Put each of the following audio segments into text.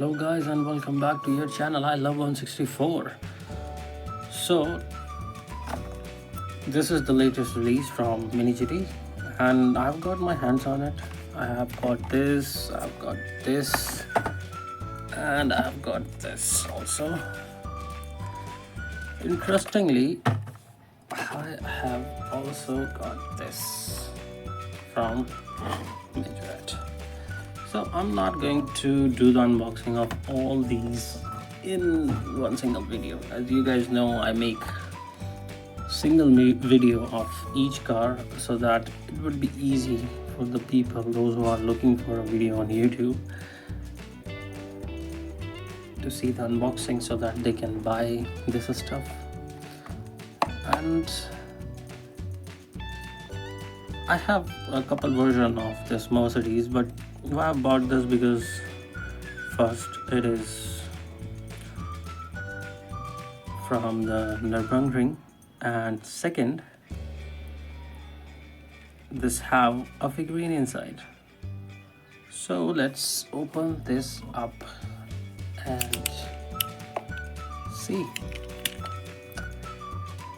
Hello guys and welcome back to your channel. I love 164. So this is the latest release from Mini GT and I've got my hands on it. I have got this, I've got this, and I've got this also. Interestingly, I have also got this from Majorette. So I'm not going to do the unboxing of all these in one single video. As you guys know, I make single video of each car so that it would be easy for the people, those who are looking for a video on YouTube, to see the unboxing so that they can buy this stuff. And I have a couple version of this Mercedes, but why I bought this because first it is from the Nürburgring, and second this have a figurine inside. So let's open this up and see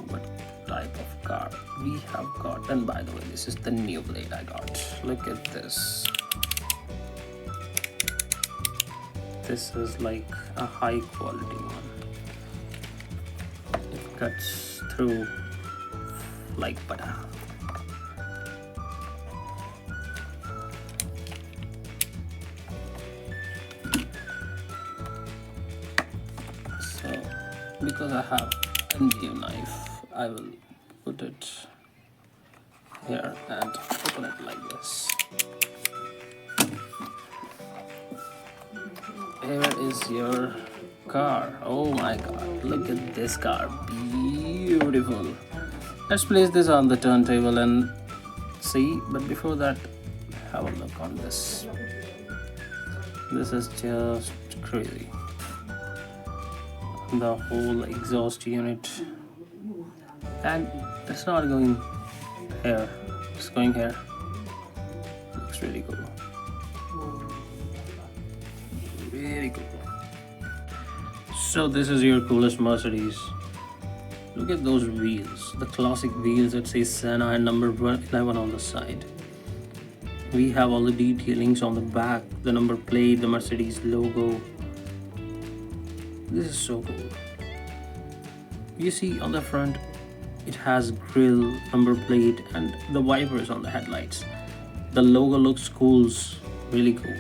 what type of car we have got. And by the way, this is the new blade I got. Look at this. This is like a high quality one. It cuts through like butter. So because I have a new knife, I will put it here and open it like this. Here is your car. Oh my god, look at this car, beautiful. Let's place this on the turntable and see, but before that, have a look on this. This is just crazy. The whole exhaust unit, and it's not going here, it's going here. Looks really cool. Very cool. So this is your coolest Mercedes. Look at those wheels, the classic wheels that say Senna and number 11 on the side. We have all the detailings on the back, the number plate, the Mercedes logo. This is so cool. You see on the front it has grille, number plate, and the wipers on the headlights. The logo looks cool, really cool.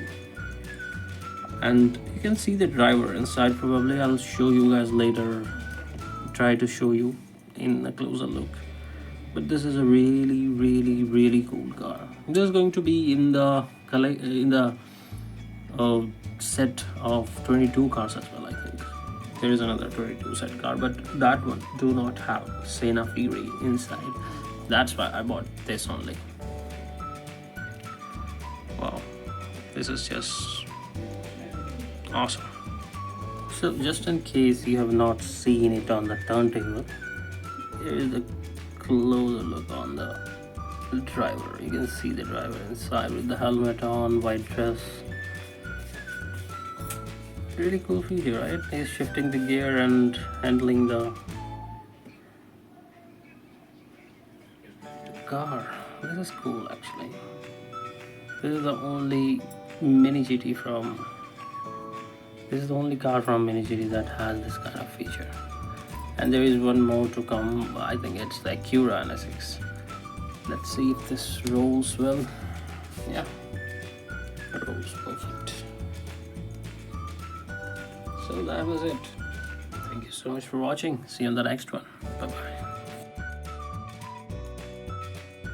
And you can see the driver inside. Probably I'll show you guys later, try to show you in a closer look. But this is a really cool car. This is going to be in the set of 22 cars as well. I think there is another 22 set car, but that one do not have Senna Fury inside. That's why I bought this only. Wow, this is just awesome. So just in case you have not seen it on the turntable, here is a closer look on the driver. You can see the driver inside with the helmet on, white dress. Really cool feature, right? He's shifting the gear and handling the car. This is cool actually. This is the only Mini GT from This is the only car from Mini GT that has this kind of feature. And there is one more to come. I think it's the Acura NSX. Let's see if this rolls well. Yeah, it rolls perfect. So that was it. Thank you so much for watching. See you on the next one. Bye bye.